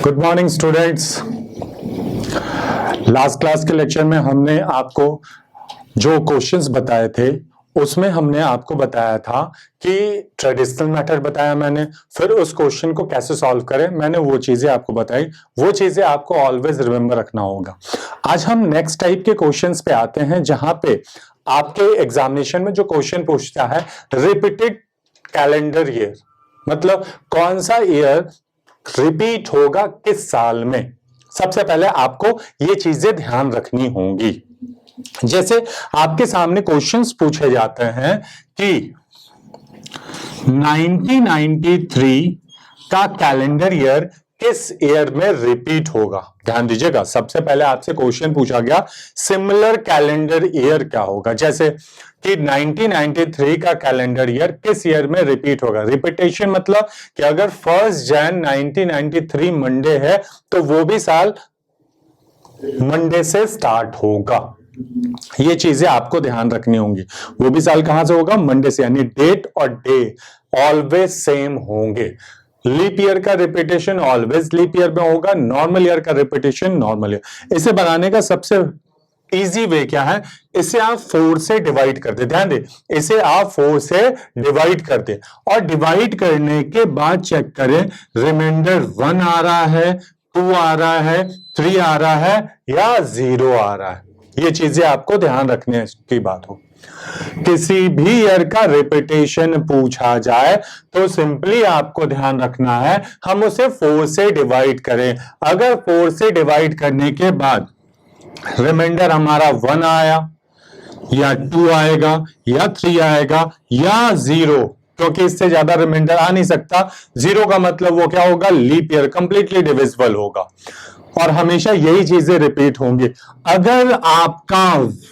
Good morning students. Last class के lecture में हमने आपको जो क्वेश्चंस बताए थे उसमें हमने आपको बताया था कि ट्रेडिशनल मेथड बताया मैंने, फिर उस क्वेश्चन को कैसे सॉल्व करें मैंने वो चीजें आपको बताई। वो चीजें आपको ऑलवेज रिमेंबर रखना होगा। आज हम नेक्स्ट टाइप के क्वेश्चंस पे आते हैं जहां पे आपके एग्जामिनेशन में जो क्वेश्चन पूछता है रिपीटेड कैलेंडर ईयर, मतलब कौन सा ईयर रिपीट होगा किस साल में। सबसे पहले आपको ये चीजें ध्यान रखनी होंगी। जैसे आपके सामने क्वेश्चंस पूछे जाते हैं कि 1993 का कैलेंडर ईयर किस ईयर में रिपीट होगा। ध्यान दीजिएगा, सबसे पहले आपसे क्वेश्चन पूछा गया सिमिलर कैलेंडर ईयर क्या होगा। जैसे कि 1993 का कैलेंडर ईयर किस ईयर में रिपीट होगा। रिपीटेशन मतलब कि अगर 1 जन 1993 मंडे है तो वो भी साल मंडे से स्टार्ट होगा। ये चीजें आपको ध्यान रखनी होंगी। वो भी साल कहां से होगा, मंडे से, यानी डेट और डे ऑलवेज सेम होंगे। लीप ईयर का रिपीटेशन ऑलवेज लीप ईयर में होगा, नॉर्मल ईयर का रिपीटेशन नॉर्मल ईयर। इसे बनाने का सबसे इजी वे क्या है, इसे आप 4 से डिवाइड कर दे। ध्यान दे, इसे आप 4 से डिवाइड कर दे और डिवाइड करने के बाद चेक करें रिमाइंडर 1 आ रहा है, 2 आ रहा है, 3 आ रहा है या 0 आ रहा है। ये चीजें आपको ध्यान रखने की बात हो। किसी भी ईयर का रिपीटेशन पूछा जाए तो सिंपली आपको ध्यान रखना है हम उसे 4 से डिवाइड करें। अगर 4 से डिवाइड करने के बाद रिमाइंडर हमारा 1 आया या 2 आएगा या 3 आएगा या 0, क्योंकि इससे ज्यादा रिमाइंडर आ नहीं सकता। 0 का मतलब वो क्या होगा, लीप ईयर, कंप्लीटली डिविजिबल होगा और हमेशा यही चीजें रिपीट होंगी। अगर आपका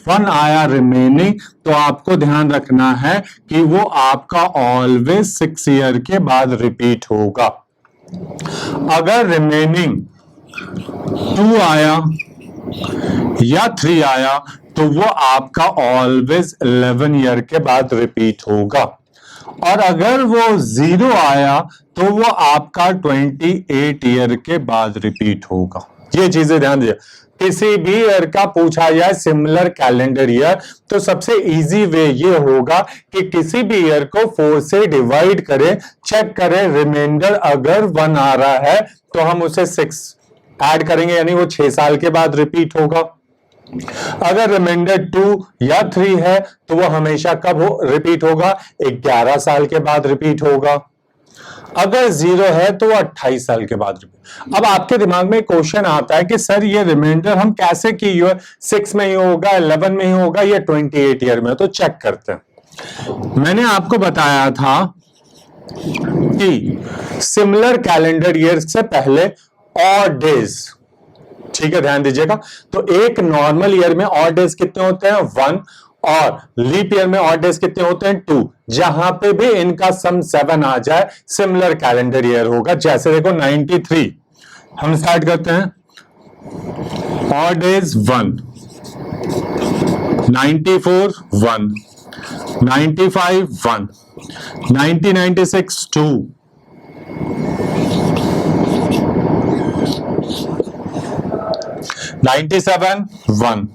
1 आया रिमेनिंग तो आपको ध्यान रखना है कि वो आपका ऑलवेज 6 ईयर के बाद रिपीट होगा। अगर रिमेनिंग 2 आया या 3 आया तो वो आपका ऑलवेज 11 ईयर के बाद रिपीट होगा। और अगर वो 0 आया तो वो आपका 28 ईयर के बाद रिपीट होगा। ये चीजें ध्यान दीजिए। किसी भी ईयर का पूछा जाए सिमिलर कैलेंडर ईयर तो सबसे इजी वे ये होगा कि किसी भी ईयर को 4 से डिवाइड करें, चेक करें रिमाइंडर अगर 1 आ रहा है तो हम उसे 6 ऐड करेंगे, यानी वो 6 साल के बाद रिपीट होगा। अगर रिमाइंडर 2 या 3 है तो वो हमेशा कब रिपीट होगा, 11 साल के बाद रिपीट होगा। अगर 0 है तो वो 28 साल के बाद रिपीट। अब आपके दिमाग में क्वेश्चन आता है कि सर ये रिमाइंडर हम कैसे की, 6 में ही होगा, 11 में ही होगा या 28 ईयर में, तो चेक करते हैं। मैंने आपको बताया था कि सिमिलर कैलेंडर ईयर से पहले ऑड डेज, ठीक है ध्यान दीजिएगा। तो एक नॉर्मल ईयर में ऑड डेज कितने होते हैं, 1, और लीप ईयर में ऑड डेज कितने होते हैं, 2। जहां पे भी इनका सम 7 आ जाए सिमिलर कैलेंडर ईयर होगा। जैसे देखो 93, हम स्टार्ट करते हैं, ऑड डेज 1, 94 1, 95 1, 1996 2, 97 1,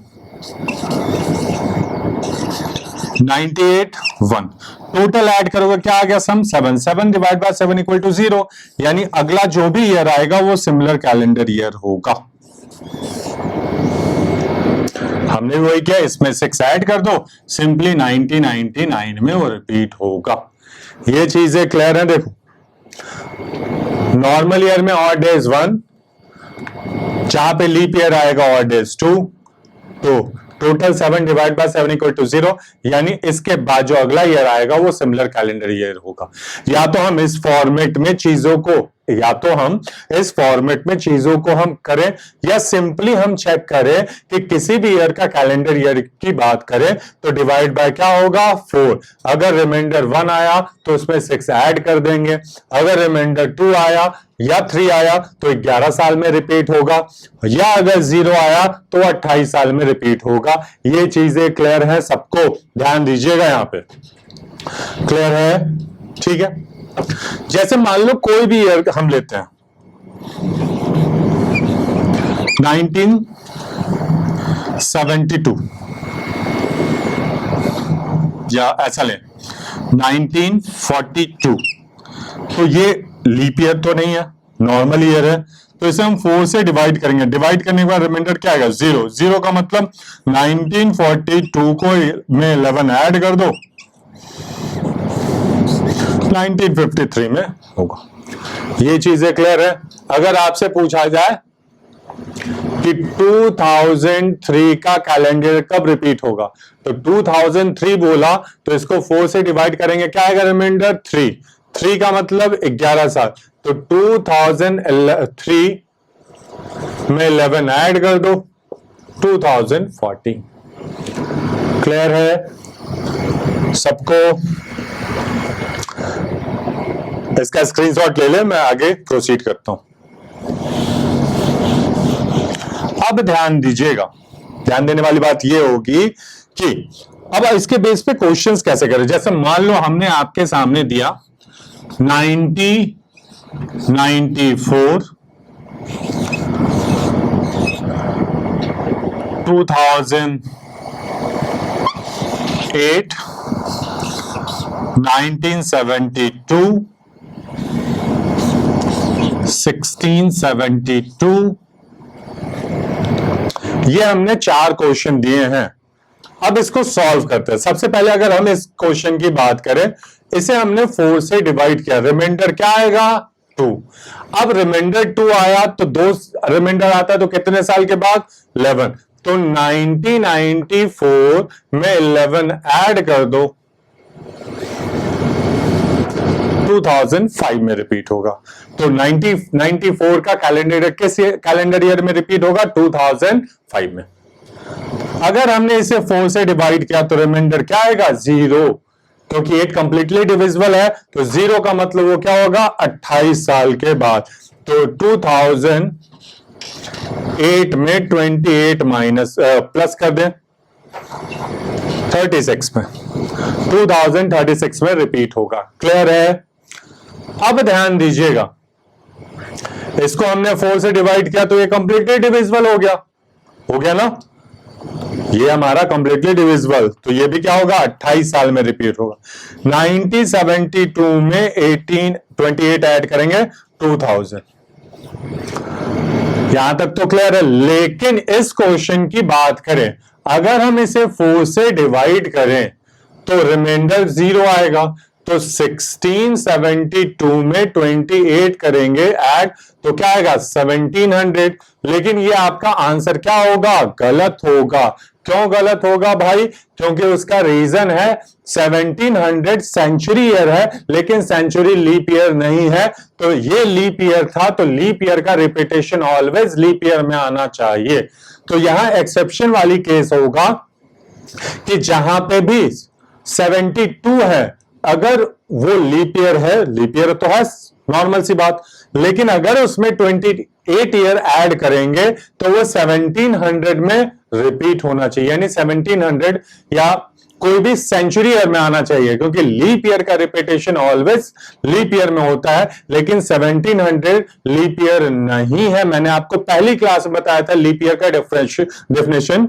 98 1। टोटल ऐड करोगे क्या आ गया, सम 7, 7 डिवाइड बाय 7 इक्वल टू 0, यानी अगला जो भी ईयर आएगा वो सिमिलर कैलेंडर ईयर होगा। हमने वही किया, इसमें 6 ऐड कर दो, सिंपली 1999 में वो रिपीट होगा। ये चीजें क्लियर है। देखो नॉर्मल ईयर में ऑड डेज 1, जहां पे लीप ईयर आएगा ऑड डेज 2, तो total 7 divide by 7 equal to 0, यानी इसके बाद जो अगला ईयर आएगा वो सिमिलर कैलेंडर ईयर होगा। या तो हम इस फॉर्मेट में चीजों को हम करें या सिंपली हम चेक करें कि किसी भी ईयर का कैलेंडर ईयर की बात करें तो डिवाइड बाय क्या होगा, 4। अगर रिमाइंडर 1 आया तो उसमें 6 ऐड कर देंगे। अगर रिमाइंडर 2 आया या 3 आया तो 11 साल में रिपीट होगा, या अगर 0 आया तो 28 साल में रिपीट होगा। ये चीजें क्लियर है सबको, ध्यान दीजिएगा यहां पे, क्लियर है, ठीक है। जैसे मान लो कोई भी ईयर हम लेते हैं, 1972 या ऐसा लें 1942, तो ये लीप ईयर तो नहीं है, नॉर्मल ईयर है, तो इसे हम 4 से डिवाइड करेंगे। डिवाइड करने के बाद रिमाइंडर क्या आएगा? 0। 0 का मतलब 1942 को में 11 ऐड कर दो, 1953 में होगा। ये चीजें क्लियर है। अगर आपसे पूछा जाए कि 2003 का कैलेंडर कब रिपीट होगा, तो 2003 बोला तो इसको 4 से डिवाइड करेंगे, क्या आएगा रिमाइंडर? 3। 3 का मतलब 11 साल, तो 2003 में 11 ऐड कर दो, 2040। क्लियर है सबको? इसका स्क्रीनशॉट ले ले, मैं आगे प्रोसीड करता हूं। अब ध्यान दीजिएगा, ध्यान देने वाली बात यह होगी कि अब इसके बेस पे क्वेश्चंस कैसे करें। जैसे मान लो हमने आपके सामने दिया 90, 94, 2008, 1972, 1672, ये हमने 4 क्वेश्चन दिए हैं। अब इसको सॉल्व करते हैं। सबसे पहले अगर हम इस क्वेश्चन की बात करें, इसे हमने 4 से डिवाइड किया, रिमाइंडर क्या आएगा? 2। अब रिमाइंडर 2 आया तो 2 रिमाइंडर आता है तो कितने साल के बाद? 11। तो 1994 में 11 ऐड कर दो, 2005 में रिपीट होगा। तो 94 का कैलेंडर किस कैलेंडर ईयर में रिपीट होगा? 2005 में। अगर हमने इसे 4 से डिवाइड किया तो रिमाइंडर क्या आएगा? 0, क्योंकि 8 कंप्लीटली डिविजिबल है, तो 0 का मतलब वो क्या होगा? 28 साल के बाद। तो 2008 में 28 माइनस प्लस कर दें 36 में, 2036 में रिपीट होगा। क्लियर है? अब ध्यान दीजिएगा, इसको हमने 4 से डिवाइड किया तो ये कंप्लीटली डिविजिबल हो गया ना, ये हमारा कंप्लीटली डिविजिबल, तो ये भी क्या होगा? 28 साल में रिपीट होगा। 1972 में 28 ऐड करेंगे, 2000। यहां तक तो क्लियर है। लेकिन इस क्वेश्चन की बात करें, अगर हम इसे 4 से डिवाइड करें तो रिमाइंडर 0 आएगा, तो 1672 में 28 करेंगे ऐड, तो क्या आएगा? 1700। लेकिन ये आपका आंसर क्या होगा? गलत होगा। क्यों गलत होगा भाई? क्योंकि उसका रीजन है 1700 सेंचुरी ईयर है, लेकिन सेंचुरी लीप ईयर नहीं है। तो ये लीप ईयर था, तो लीप ईयर का रिपीटेशन ऑलवेज लीप ईयर में आना चाहिए। तो यहां एक्सेप्शन वाली केस होगा कि जहां पे भी 72 है, अगर वो लीप ईयर है, लीप ईयर तो है नॉर्मल सी बात, लेकिन अगर उसमें 28 ईयर ऐड करेंगे तो वो 1700 में रिपीट होना चाहिए, यानी 1700 या कोई भी सेंचुरी ईयर में आना चाहिए, क्योंकि लीप ईयर का रिपीटेशन ऑलवेज लीप ईयर में होता है, लेकिन 1700 लीप ईयर नहीं है। मैंने आपको पहली क्लास में बताया था लीप ईयर का डेफिनेशन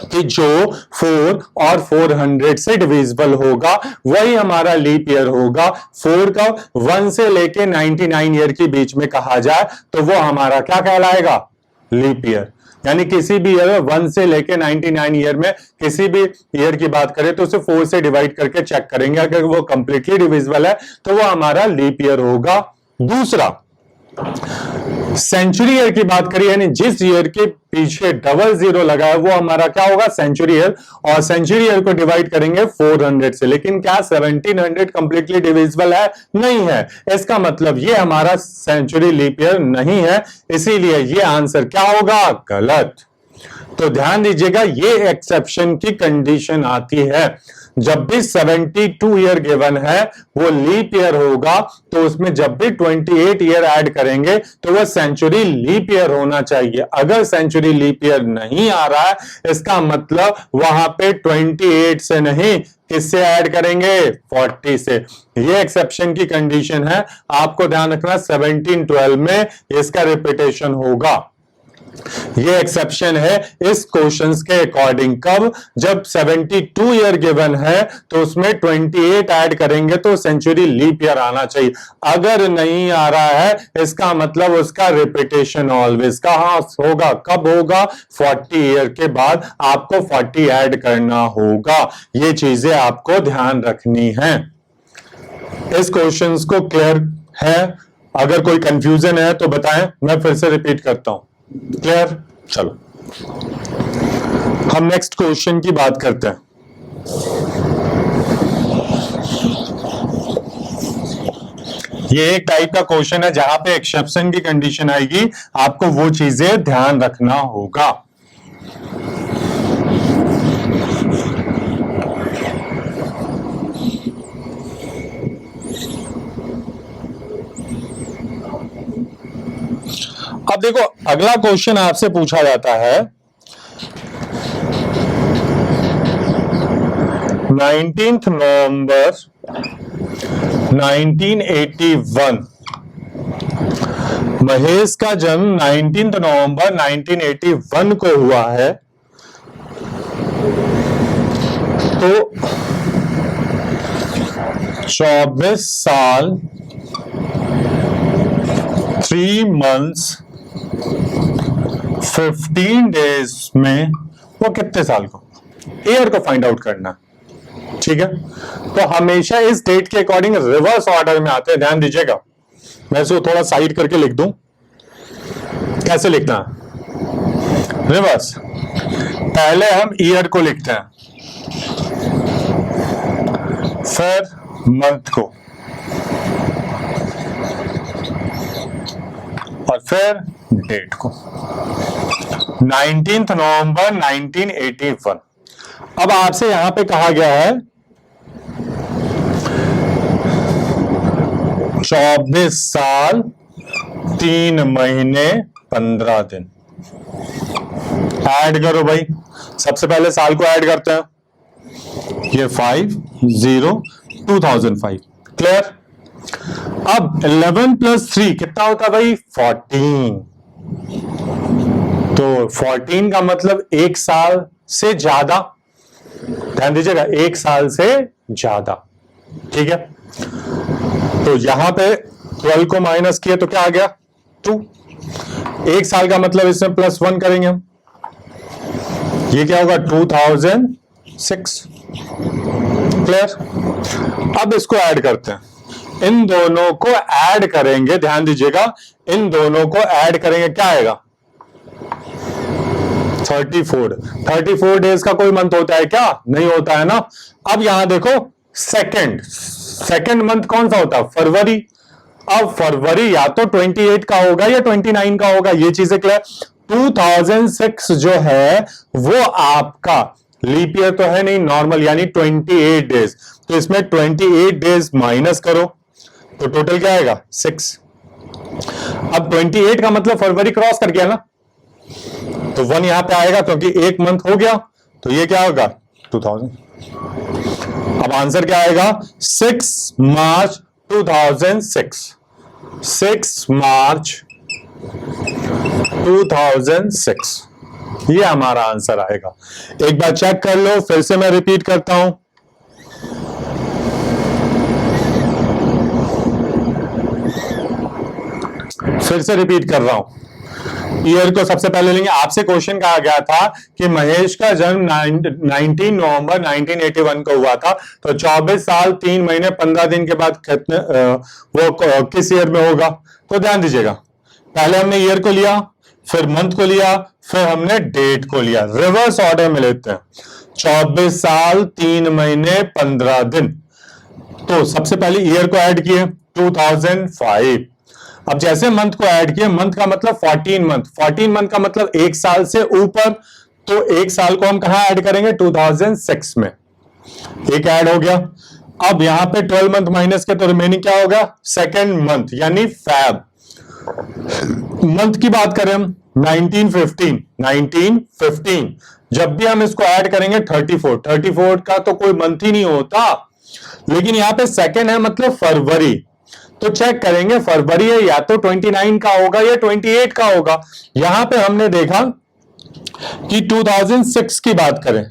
कि जो 4 और 400 से डिविजिबल होगा वही हमारा लीप ईयर होगा। 4 का 1 से लेके 99 ईयर के बीच में कहा जाए तो वो हमारा क्या कहलाएगा? Leap year. यानी किसी भी ईयर 1 से लेके 99 ईयर में किसी भी ईयर की बात करें तो उसे 4 से डिवाइड करके चेक करेंगे, अगर वो कंप्लीटली डिविजिबल है तो वो हमारा लीप ईयर होगा। दूसरा, सेंचुरी ईयर की बात करिए, यानी जिस ईयर के पीछे डबल 0 लगा है वो हमारा क्या होगा? Century year. और सेंचुरी ईयर को डिवाइड करेंगे 400 से, लेकिन क्या 1700 कंप्लीटली डिविजिबल है? नहीं है। इसका मतलब ये हमारा सेंचुरी लीप ईयर नहीं है, इसीलिए ये आंसर क्या होगा? गलत। तो ध्यान दीजिएगा, ये एक्सेप्शन की कंडीशन आती है जब भी 72 ईयर गिवन है वो लीप ईयर होगा, तो उसमें जब भी 28 ईयर ऐड करेंगे तो वह सेंचुरी लीप ईयर होना चाहिए। अगर सेंचुरी लीप ईयर नहीं आ रहा है, इसका मतलब वहां पे 28 से नहीं, किससे ऐड करेंगे? 40 से। ये एक्सेप्शन की कंडीशन है, आपको ध्यान रखना 1712 में इसका रिपीटेशन होगा। ये एक्सेप्शन है इस क्वेश्चंस के अकॉर्डिंग। कब? जब 72 ईयर गिवन है तो उसमें 28 ऐड करेंगे तो सेंचुरी लीप ईयर आना चाहिए। अगर नहीं आ रहा है इसका मतलब उसका रिपीटेशन ऑलवेज कहां होगा, कब होगा? 40 ईयर के बाद आपको 40 ऐड करना होगा। ये चीजें आपको ध्यान रखनी है। इस क्वेश्चंस को क्लियर है? अगर कोई कंफ्यूजन है तो बताएं, मैं फिर से रिपीट करता हूं। क्लियर? चलो हम नेक्स्ट क्वेश्चन की बात करते हैं। ये एक टाइप का क्वेश्चन है जहां पे एक्सेप्शन की कंडीशन आएगी, आपको वो चीजें ध्यान रखना होगा। अब देखो अगला क्वेश्चन आपसे पूछा जाता है 19 नवंबर 1981। महेश का जन्म 19 नवंबर 1981 को हुआ है। तो 24 साल 3 months 15 डेज में वो कितने साल को, ईयर को फाइंड आउट करना। ठीक है, तो हमेशा इस डेट के अकॉर्डिंग रिवर्स ऑर्डर में आते हैं, ध्यान दीजिएगा। मैं इसको थोड़ा साइड करके लिख दूं। कैसे लिखना? रिवर्स। पहले हम ईयर को लिखते हैं, फिर मंथ को, और फिर डेट को। 19 नवंबर 1981। अब आपसे यहां पे कहा गया है 24 साल 3 महीने 15 दिन। ऐड करो भाई, सबसे पहले साल को ऐड करते हैं। ये 50 2005। क्लियर? अब 11 + 3 कितना होता है भाई? 14। तो 14 का मतलब 1 साल से ज्यादा। ध्यान दीजिएगा, 1 साल से ज्यादा। ठीक है, तो यहां पे 12 को माइनस किया तो क्या आ गया? 2। 1 साल का मतलब इसमें +1 करेंगे हम, ये क्या होगा? 2006। क्लियर? अब इसको ऐड करते हैं, इन दोनों को ऐड करेंगे। ध्यान दीजिएगा, इन दोनों को ऐड करेंगे, क्या आएगा? 34 डेज का कोई मंथ होता है क्या? नहीं होता है ना। अब यहां देखो, सेकंड मंथ कौन सा होता है? फरवरी। अब फरवरी या तो 28 का होगा या 29 का होगा, ये चीजें क्लियर। 2006 जो है वो आपका लीप ईयर तो है नहीं, नॉर्मल, यानी 28 डेज। तो इसमें 28 डेज माइनस करो तो टोटल क्या आएगा? 6। अब 28 का मतलब फरवरी क्रॉस कर गया ना, तो 1 यहां पे आएगा क्योंकि एक मंथ हो गया, तो ये क्या होगा? 2000। अब आंसर क्या आएगा? 6 मार्च 2006। 6 मार्च 2006 ये हमारा आंसर आएगा। एक बार चेक कर लो, फिर से मैं रिपीट करता हूं। फिर से रिपीट कर रहा हूं, ईयर को सबसे पहले लेंगे। आपसे क्वेश्चन कहा गया था कि महेश का जन्म 19 नवंबर 1981 को हुआ था, तो 24 साल 3 महीने 15 दिन के बाद कितने वो किस ईयर में होगा? तो ध्यान दीजिएगा, पहले हमने ईयर को लिया, फिर मंथ को लिया, फिर हमने डेट को लिया। रिवर्स ऑर्डर में लेते हैं। 24 साल 3 महीने 15 दिन, तो सबसे पहले ईयर को ऐड किए 2005। अब जैसे मंथ को ऐड किए, मंथ का मतलब 14 मंथ, 14 मंथ का मतलब 1 साल से ऊपर, तो 1 साल को हम कहां ऐड करेंगे? 2006 में। एक ऐड हो गया। अब यहां पे 12 मंथ माइनस के तो रिमेनिंग क्या होगा? सेकेंड मंथ यानी फैब। मंथ की बात करें हम 1915 जब भी हम इसको ऐड करेंगे 34 का तो कोई मंथ ही नहीं होता, लेकिन यहां पे सेकेंड है मतलब फरवरी, तो चेक करेंगे फरवरी है या तो 29 का होगा या 28 का होगा। यहां पे हमने देखा कि 2006 की बात करें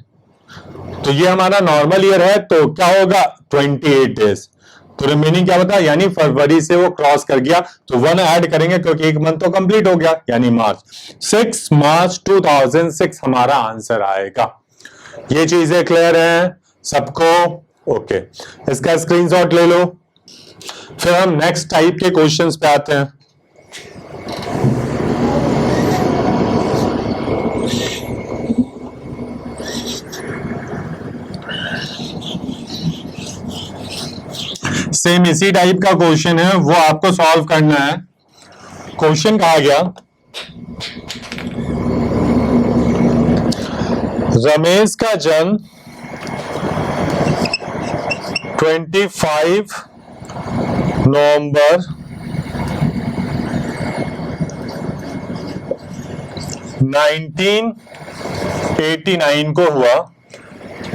तो ये हमारा नॉर्मल ईयर है, तो क्या होगा 28 डेज। तो रिमेनिंग क्या बता, यानी फरवरी से वो क्रॉस कर गया तो 1 ऐड करेंगे क्योंकि एक मंथ तो कंप्लीट हो गया, यानी मार्च। 6 मार्च 2006 हमारा आंसर आएगा। ये चीजें क्लियर हैं सबको? ओके, इसका स्क्रीनशॉट ले लो। फिर हम नेक्स्ट टाइप के क्वेश्चंस पे आते हैं। सेम इसी टाइप का क्वेश्चन है, वो आपको सॉल्व करना है। क्वेश्चन कहा गया, रमेश का जन्म 25 नवंबर 1989 को हुआ।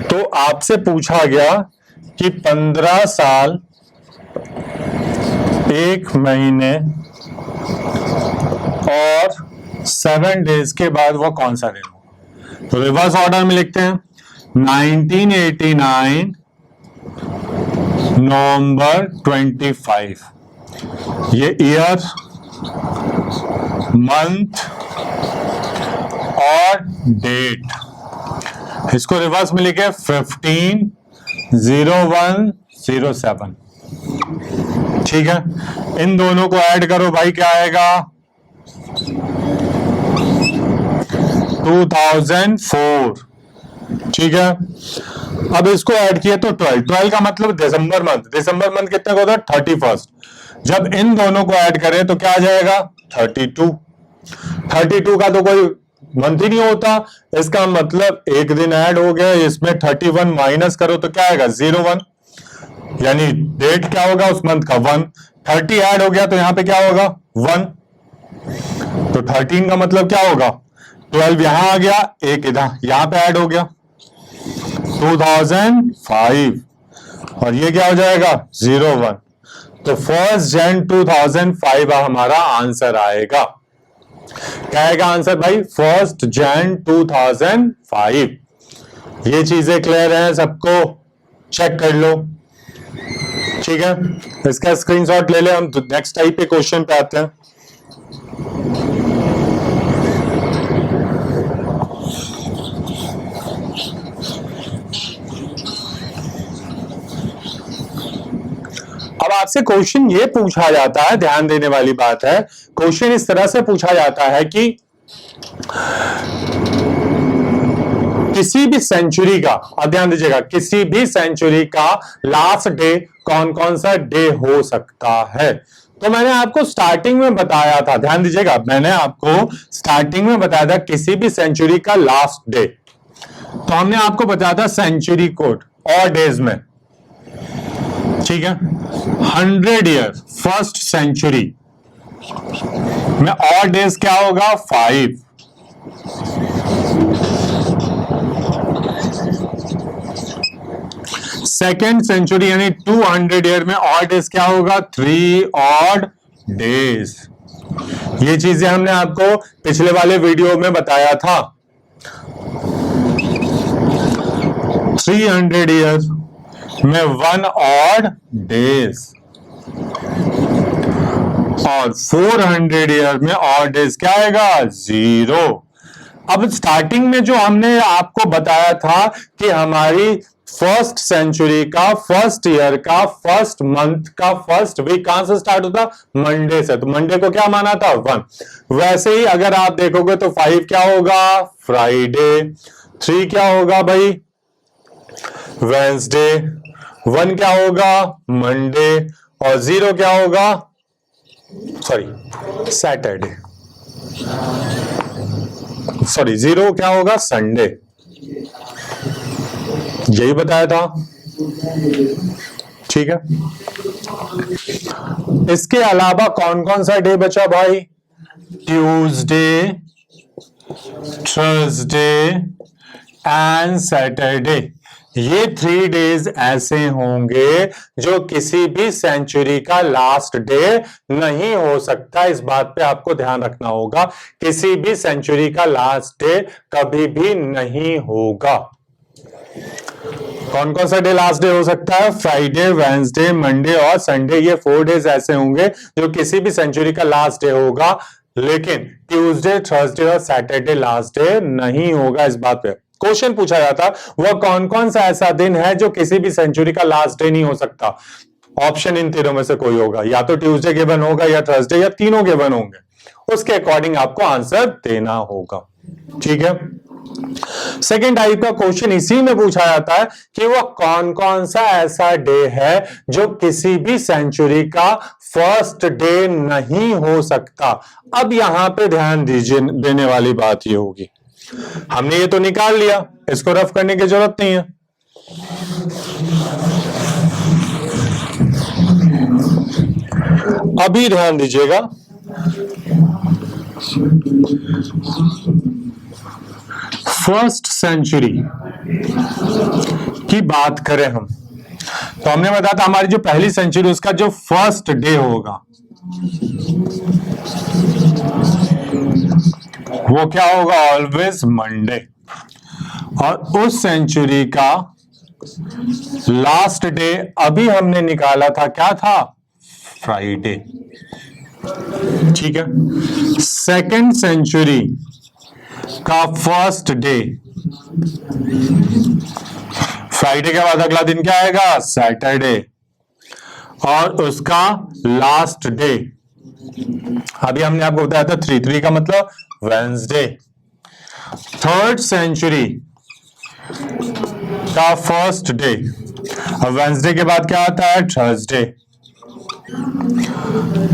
तो आपसे पूछा गया कि 15 साल 1 महीने और 7 डेज के बाद वो कौन सा दिन होगा? तो रिवर्स ऑर्डर में लिखते हैं। 1989 नवंबर 25, ये ईयर, मंथ और डेट, इसको रिवर्स में लिखे 15/01/07। ठीक है, इन दोनों को ऐड करो भाई, क्या आएगा 2004। ठीक है, अब इसको ऐड किया तो 12 का मतलब दिसंबर मंथ। दिसंबर मंथ कितने को होता है 31। जब इन दोनों को ऐड करें तो क्या आ जाएगा 32 का तो कोई मंथ ही नहीं होता, इसका मतलब एक दिन ऐड हो गया, इसमें 31 माइनस करो तो क्या आएगा 01, यानी डेट क्या होगा उस मंथ का 1। 30 ऐड हो गया तो यहां पे क्या होगा 1, तो 13 का मतलब क्या होगा 12 यहां आ गया, एक इधर यहां पे ऐड हो गया 2005, और ये क्या हो जाएगा 01। तो 1 Jan 2005 हमारा आंसर आएगा। क्या आएगा आंसर भाई 1 Jan 2005। ये चीजें क्लियर हैं सबको? चेक कर लो। ठीक है, इसका स्क्रीनशॉट ले ले। हम नेक्स्ट टाइप के क्वेश्चन पे आते हैं। अब आपसे क्वेश्चन ये पूछा जाता है, ध्यान देने वाली बात है, क्वेश्चन इस तरह से पूछा जाता है कि किसी भी सेंचुरी का, अब ध्यान दीजिएगा, किसी भी सेंचुरी का लास्ट डे कौन कौन सा डे हो सकता है। तो मैंने आपको स्टार्टिंग में बताया था, ध्यान दीजिएगा, मैंने आपको स्टार्टिंग में बताया था किसी भी सेंचुरी का लास्ट डे, तो हमने आपको बताया था सेंचुरी कोड और डेज में। ठीक है, 100 ईयर फर्स्ट सेंचुरी में और डेज क्या होगा 5। सेकेंड सेंचुरी यानी 200 ईयर में और डेज क्या होगा 3 ऑड डेज। ये चीजें हमने आपको पिछले वाले वीडियो में बताया था। 300 ईयर में 1 ऑड डेज और 400 ईयर में ऑड डेज क्या आएगा 0। अब स्टार्टिंग में जो हमने आपको बताया था कि हमारी फर्स्ट सेंचुरी का, फर्स्ट ईयर का, फर्स्ट मंथ का फर्स्ट वीक कहां से स्टार्ट होता मंडे से, तो मंडे को क्या माना था 1। वैसे ही अगर आप देखोगे तो 5 क्या होगा फ्राइडे, 3 क्या होगा भाई वेंसडे, 1 क्या होगा मंडे और 0 क्या होगा सैटरडे, 0 क्या होगा संडे। यही बताया था। ठीक है, इसके अलावा कौन कौन सा डे बचा भाई ट्यूसडे, थर्सडे एंड सैटरडे। ये 3 डेज ऐसे होंगे जो किसी भी सेंचुरी का लास्ट डे नहीं हो सकता। इस बात पे आपको ध्यान रखना होगा, किसी भी सेंचुरी का लास्ट डे कभी भी नहीं होगा। कौन कौन सा डे लास्ट डे हो सकता है? फ्राइडे, वेंसडे, मंडे और संडे। ये 4 डेज ऐसे होंगे जो किसी भी सेंचुरी का लास्ट डे होगा, लेकिन ट्यूसडे, थर्सडे और सैटरडे लास्ट डे नहीं होगा। इस बात पे क्वेश्चन पूछा जाता, वह कौन कौन सा ऐसा दिन है जो किसी भी सेंचुरी का लास्ट डे नहीं हो सकता? ऑप्शन इन तीनों में से कोई होगा, या तो ट्यूसडे गिवन होगा, या थर्सडे, या तीनों गिवन होंगे। उसके अकॉर्डिंग आपको आंसर देना होगा। ठीक है। सेकेंड टाइप का क्वेश्चन इसी में पूछा जाता है कि वह कौन कौन सा ऐसा डे है जो किसी भी सेंचुरी का फर्स्ट डे नहीं हो सकता। अब यहां पे ध्यान दीजिए, देने वाली बात ये होगी, हमने ये तो निकाल लिया, इसको रफ करने की जरूरत नहीं है। अभी ध्यान दीजिएगा, फर्स्ट सेंचुरी की बात करें हम, तो हमने बताया था हमारी जो पहली सेंचुरी उसका जो फर्स्ट डे होगा वो क्या होगा? Always Monday. और उस सेंचुरी का लास्ट डे अभी हमने निकाला था, क्या था? फ्राइडे। ठीक है। सेकेंड सेंचुरी का फर्स्ट डे, फ्राइडे के बाद अगला दिन क्या आएगा? सैटरडे। और उसका लास्ट डे अभी हमने आपको बताया था 3 का मतलब वेंसडे। थर्ड सेंचुरी का फर्स्ट डे, और वेंसडे के बाद क्या आता है? थर्सडे।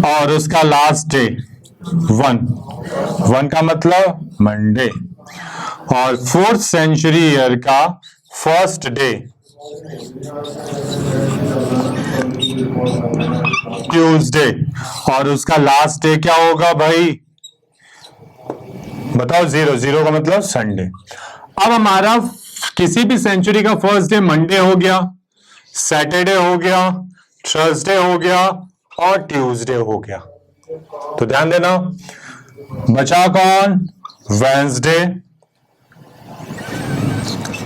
और उसका लास्ट डे 1 का मतलब मंडे। और फोर्थ सेंचुरी ईयर का फर्स्ट डे ट्यूसडे। और उसका लास्ट डे क्या होगा भाई? बताओ? 0 का मतलब संडे। अब हमारा किसी भी सेंचुरी का फर्स्ट डे मंडे हो गया, सैटरडे हो गया, थर्सडे हो गया और ट्यूसडे हो गया। तो ध्यान देना, बचा कौन? Wednesday,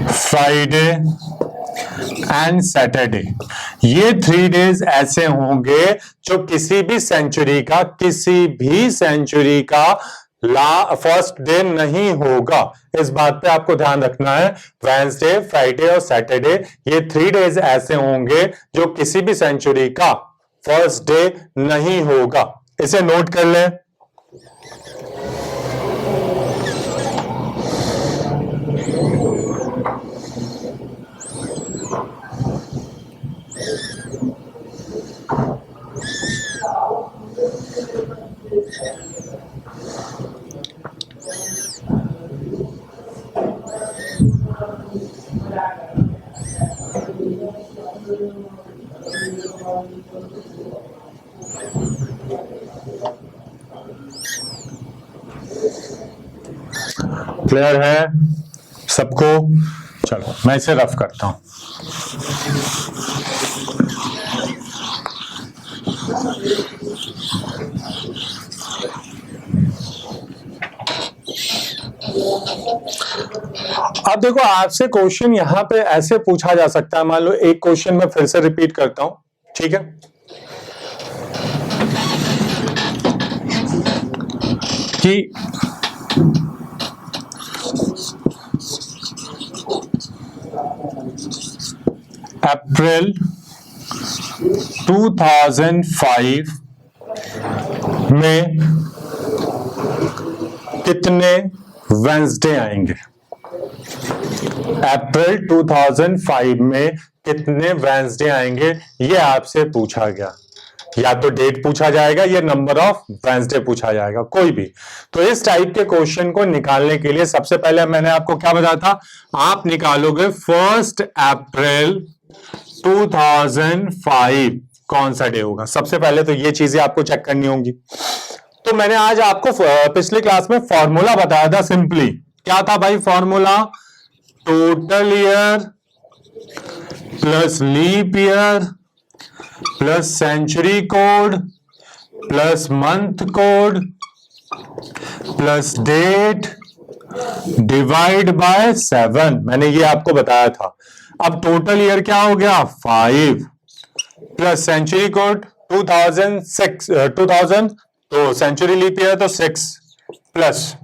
Friday and Saturday. ये 3 डेज ऐसे होंगे जो किसी भी सेंचुरी का फर्स्ट डे नहीं होगा। इस बात पे आपको ध्यान रखना है। वेंसडे, फ्राइडे और सैटरडे, ये 3 डेज ऐसे होंगे जो किसी भी सेंचुरी का फर्स्ट डे नहीं होगा। इसे नोट कर लें। क्लियर है सबको? चलो मैं इसे रफ करता हूं। अब देखो, आपसे क्वेश्चन यहां पे ऐसे पूछा जा सकता है, मान लो एक क्वेश्चन मैं फिर से रिपीट करता हूं, ठीक है? कि अप्रैल 2005 में कितने वेंसडे आएंगे? अप्रैल 2005 में कितने वेंसडे आएंगे, ये आपसे पूछा गया। या तो डेट पूछा जाएगा या नंबर ऑफ वेंसडे पूछा जाएगा, कोई भी। तो इस टाइप के क्वेश्चन को निकालने के लिए सबसे पहले मैंने आपको क्या बताया था? आप निकालोगे 1 अप्रैल 2005 कौन सा डे होगा। सबसे पहले तो ये चीजें आपको चेक करनी होंगी। तो मैंने आज आपको पिछली क्लास में फॉर्मूला बताया था। सिंपली क्या था भाई formula? Total year plus leap year plus century code plus month code plus date divide by 7। मैंने ये आपको बताया था। अब टोटल ईयर क्या हो गया 5 प्लस सेंचुरी कोड 2000 तो सेंचुरी लीप ईयर तो 6 प्लस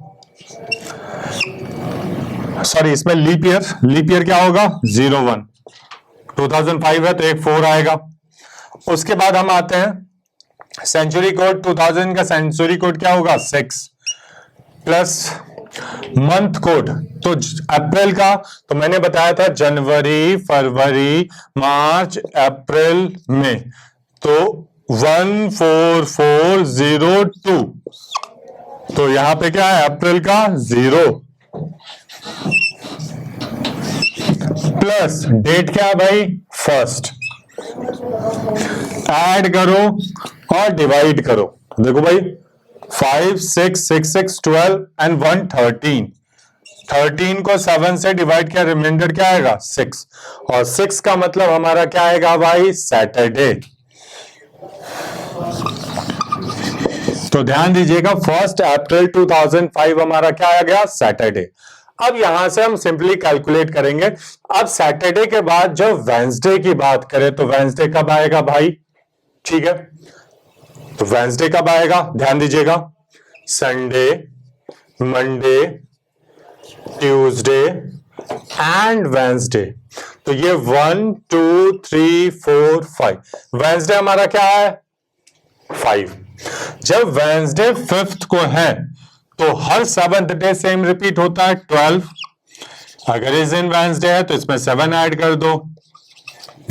सॉरी इसमें लीप ईयर क्या होगा 01। 2005 है तो एक 4 आएगा। उसके बाद हम आते हैं सेंचुरी कोड 2000 का सेंचुरी कोड क्या होगा 6 प्लस मंथ कोड तो अप्रैल का तो मैंने बताया था जनवरी फरवरी मार्च अप्रैल मई तो 14402 तो यहां पे क्या है अप्रैल का 0 प्लस डेट क्या है भाई 1st ऐड करो और डिवाइड करो। देखो भाई 5 6 6 6 12 एंड 1 13 को 7 से डिवाइड किया रिमाइंडर क्या आएगा 6 और 6 का मतलब हमारा क्या आएगा भाई सैटरडे। तो ध्यान दीजिएगा 1 अप्रैल 2005 हमारा क्या आ गया सैटरडे। अब यहां से हम सिंपली कैलकुलेट करेंगे। अब सैटरडे के बाद जब वेंसडे की बात करें तो वेंसडे कब आएगा भाई ठीक है तो वेंसडे कब आएगा ध्यान दीजिएगा Sunday Monday Tuesday and Wednesday तो ये 1 2 3 4 5 वेंसडे हमारा क्या है 5। जब वेंसडे 5th को है तो हर 7th डे सेम रिपीट होता है 12। अगर इस दिन वेंसडे है तो इसमें 7 ऐड कर दो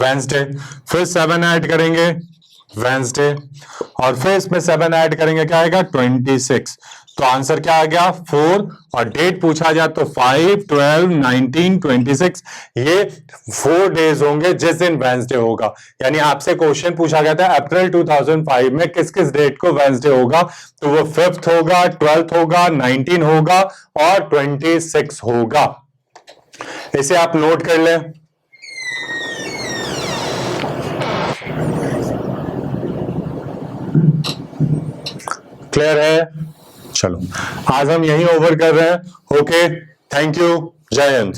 वेंसडे फिर 7 ऐड करेंगे वेंसडे और फिर इसमें 7 ऐड करेंगे क्या आएगा 26। तो आंसर क्या आ गया 4 और डेट पूछा जाए तो 5 12 19 26 ये 4 डेज होंगे जिस दिन वेंसडे होगा। यानी आपसे क्वेश्चन पूछा गया था अप्रैल 2005 में किस किस डेट को वेंसडे होगा तो वो 5th होगा 12th होगा 19 होगा और 26 होगा। इसे आप नोट कर लें। क्लियर है चलो आज हम यही ओवर कर रहे हैं। ओके थैंक यू जय हिंद।